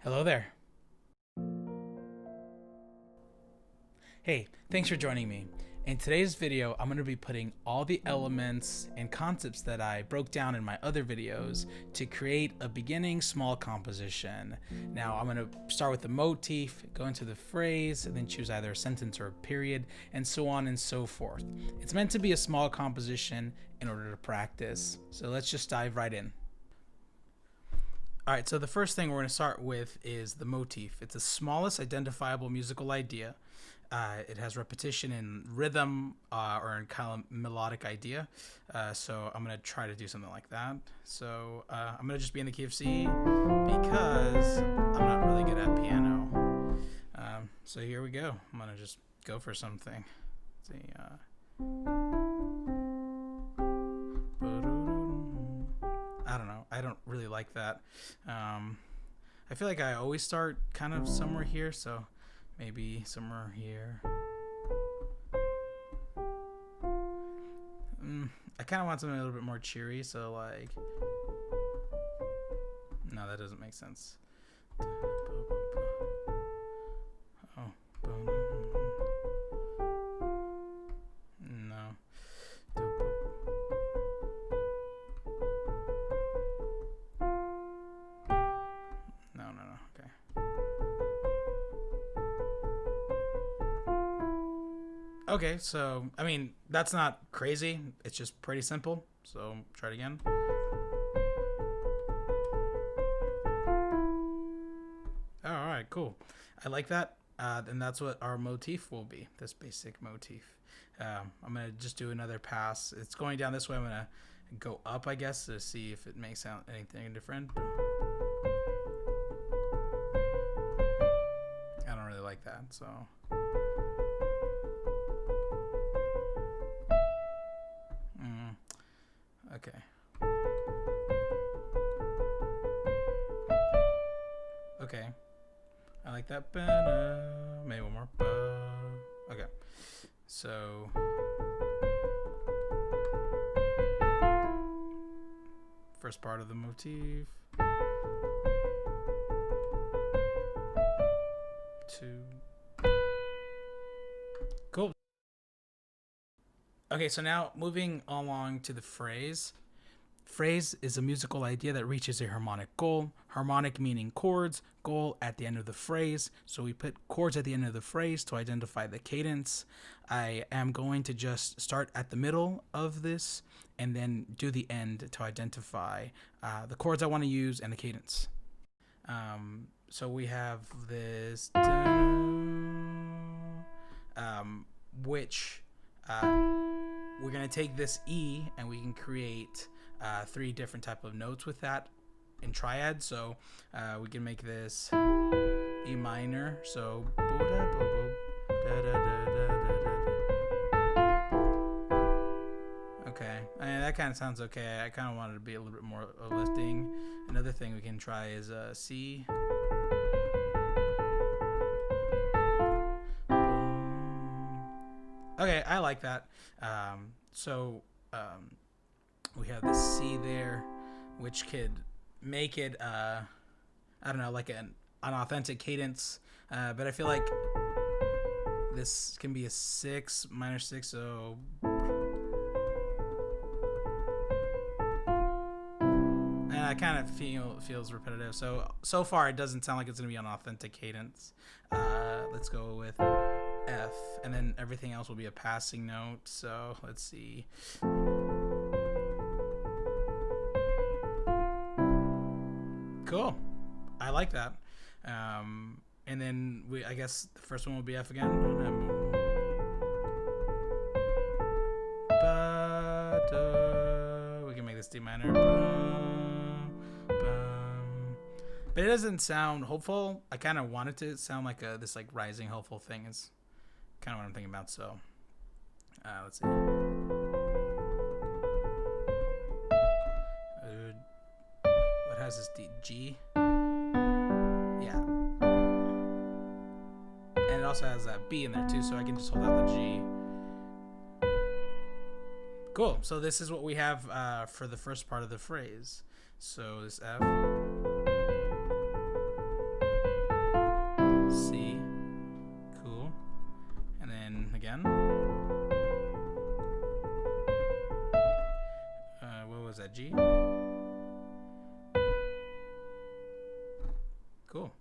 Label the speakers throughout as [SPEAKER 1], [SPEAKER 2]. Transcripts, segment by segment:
[SPEAKER 1] Hello there. Hey, thanks for joining me. In today's video, I'm going to be putting all the elements and concepts that I broke down in my other videos to create a beginning small composition. Now, I'm going to start with the motif, go into the phrase, and then choose either a sentence or a period, and so on and so forth. It's meant to be a small composition in order to practice. So let's just dive right in. All right, so the first thing we're going to start with is the motif. It's the smallest identifiable musical idea. It has repetition in rhythm or in kind of melodic idea. So I'm going to try to do something like that. So I'm going to just be in the key of C because I'm not really good at piano. So here we go. I'm going to just go for something. Let's see. I don't know. I don't really like that. I feel like I always start kind of somewhere here, so maybe somewhere here. I kind of want something a little bit more cheery, so like... No, that doesn't make sense. Oh. No. Okay, so, I mean, that's not crazy. It's just pretty simple. So, try it again. Oh, all right, cool. I like that. And that's what our motif will be, this basic motif. I'm going to just do another pass. It's going down this way. I'm going to go up, I guess, to see if it makes out anything different. I don't really like that, so... Okay. Okay. I like that. Maybe one more. Okay. So. First part of the motif. 2. Cool. Okay, so now moving along to the phrase. Phrase is a musical idea that reaches a harmonic goal. Harmonic meaning chords, goal at the end of the phrase. So we put chords at the end of the phrase to identify the cadence. I am going to just start at the middle of this and then do the end to identify the chords I want to use and the cadence. So we have this, which we're going to take this E and we can create 3 different type of notes with that in triad. So we can make this E minor. So okay, I mean, that kind of sounds okay. I kind of wanted to be a little bit more lifting. Another thing we can try is C. Okay, I like that. We have the C there, which could make it, I don't know, like an authentic cadence. But I feel like this can be a 6, minor 6, so... And I kind of feels repetitive. So far, it doesn't sound like it's going to be an authentic cadence. Let's go with F, and then everything else will be a passing note. So let's see. Cool. I like that. And then I guess the first one will be F again. We can make this D minor. But it doesn't sound hopeful. I kind of want it to sound like this like rising hopeful thing is kind of what I'm thinking about. So let's see. What has this D? G? Yeah. And it also has that B in there too, so I can just hold out the G. Cool. So this is what we have for the first part of the phrase. So this F. Cool.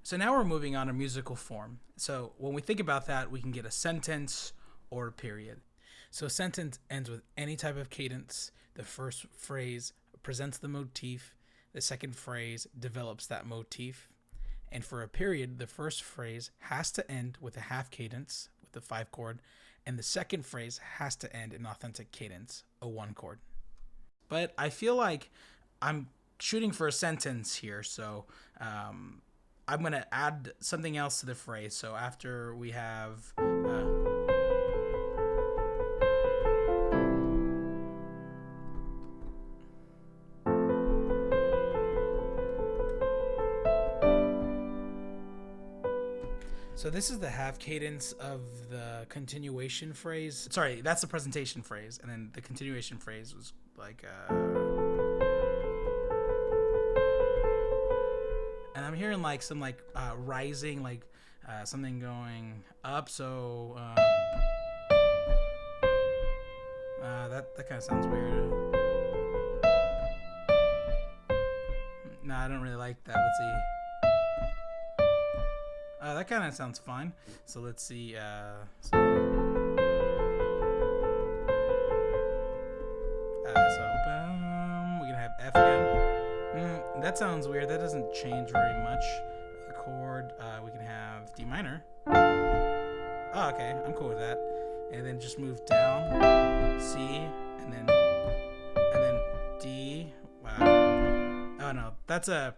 [SPEAKER 1] So now we're moving on to musical form. So when we think about that, we can get a sentence or a period. So a sentence ends with any type of cadence. The first phrase presents the motif. The second phrase develops that motif. And for a period, the first phrase has to end with a half cadence with the 5 chord, and the second phrase has to end in authentic cadence, a 1 chord. But I feel like I'm shooting for a sentence here, so I'm going to add something else to the phrase. So after we have so this is the half cadence of the continuation phrase. Sorry, that's the presentation phrase, and then the continuation phrase was like and I'm hearing like some like rising, like something going up. So that kind of sounds weird. No, I don't really like that. Let's see. That kind of sounds fine. So let's see. So boom. We're gonna have F again. That sounds weird. That doesn't change very much. The chord. We can have D minor. Oh, okay. I'm cool with that. And then just move down. C, and then D. Wow. Oh no, that's a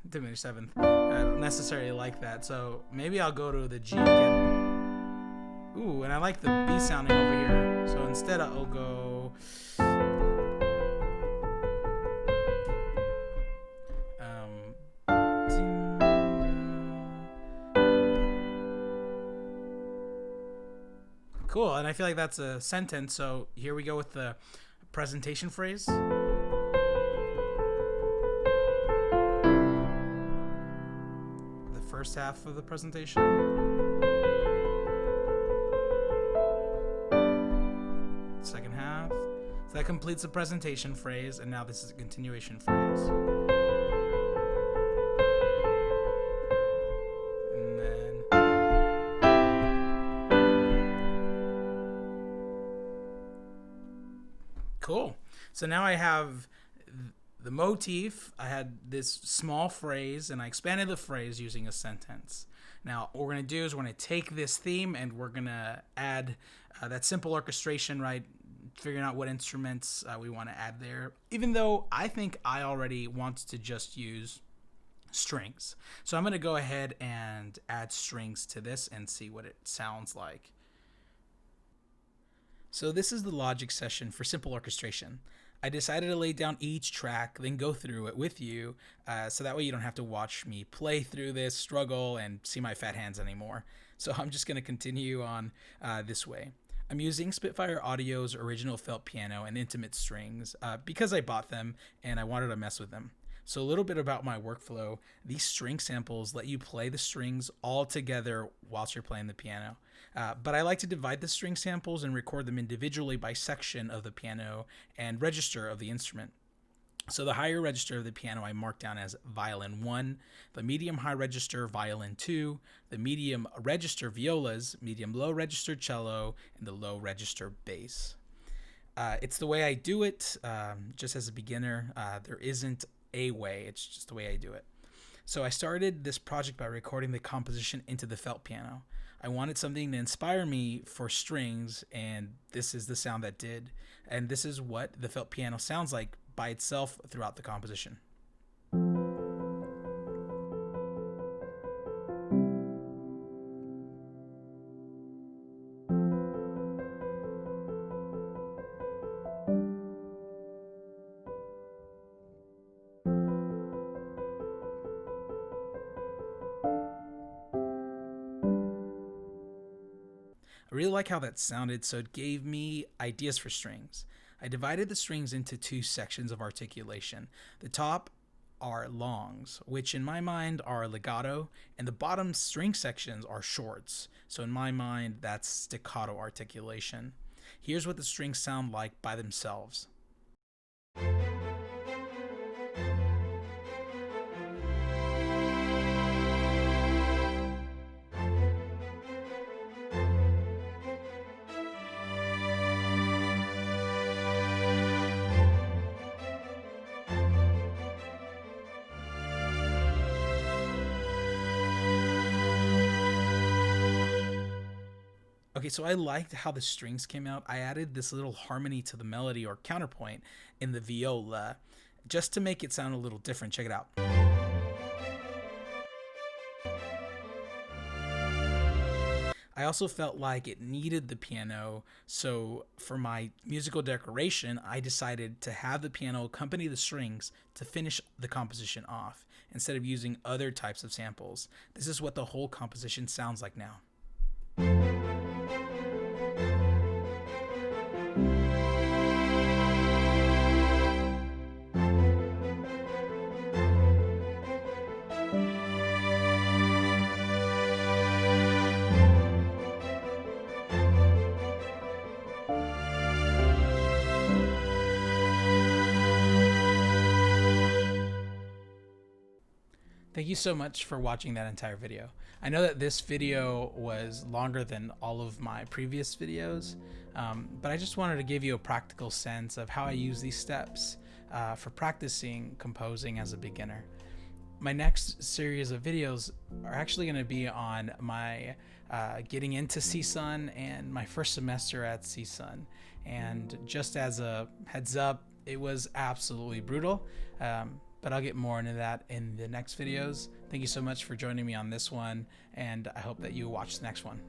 [SPEAKER 1] diminished seventh. I don't necessarily like that, so maybe I'll go to the G again. Ooh, and I like the B sounding over here, so instead I'll go cool, and I feel like that's a sentence, so here we go with the presentation phrase. First half of the presentation. Second half. So that completes the presentation phrase, and now this is a continuation phrase. And then cool. So now I have the motif. I had this small phrase, and I expanded the phrase using a sentence. Now, what we're going to do is we're going to take this theme, and we're going to add that simple orchestration, right? Figuring out what instruments we want to add there, even though I think I already want to just use strings. So I'm going to go ahead and add strings to this and see what it sounds like. So this is the logic session for simple orchestration. I decided to lay down each track, then go through it with you, so that way you don't have to watch me play through this, struggle, and see my fat hands anymore. So I'm just going to continue on this way. I'm using Spitfire Audio's original felt piano and intimate strings because I bought them and I wanted to mess with them. So a little bit about my workflow. These string samples let you play the strings all together whilst you're playing the piano. But I like to divide the string samples and record them individually by section of the piano and register of the instrument. So the higher register of the piano I mark down as violin 1, the medium high register violin 2, the medium register violas, medium low register cello, and the low register bass. It's the way I do it, just as a beginner. There isn't a way, it's just the way I do it. So I started this project by recording the composition into the felt piano. I wanted something to inspire me for strings, and this is the sound that did. And this is what the felt piano sounds like by itself throughout the composition. I really like how that sounded, so it gave me ideas for strings. I divided the strings into two sections of articulation. The top are longs, which in my mind are legato, and the bottom string sections are shorts. So in my mind, that's staccato articulation. Here's what the strings sound like by themselves. Okay, so I liked how the strings came out. I added this little harmony to the melody or counterpoint in the viola just to make it sound a little different. Check it out. I also felt like it needed the piano, so for my musical decoration, I decided to have the piano accompany the strings to finish the composition off, instead of using other types of samples. This is what the whole composition sounds like now. Thank you so much for watching that entire video. I know that this video was longer than all of my previous videos, but I just wanted to give you a practical sense of how I use these steps for practicing composing as a beginner. My next series of videos are actually going to be on my getting into CSUN and my first semester at CSUN. And just as a heads up, it was absolutely brutal. But I'll get more into that in the next videos. Thank you so much for joining me on this one, and I hope that you watch the next one.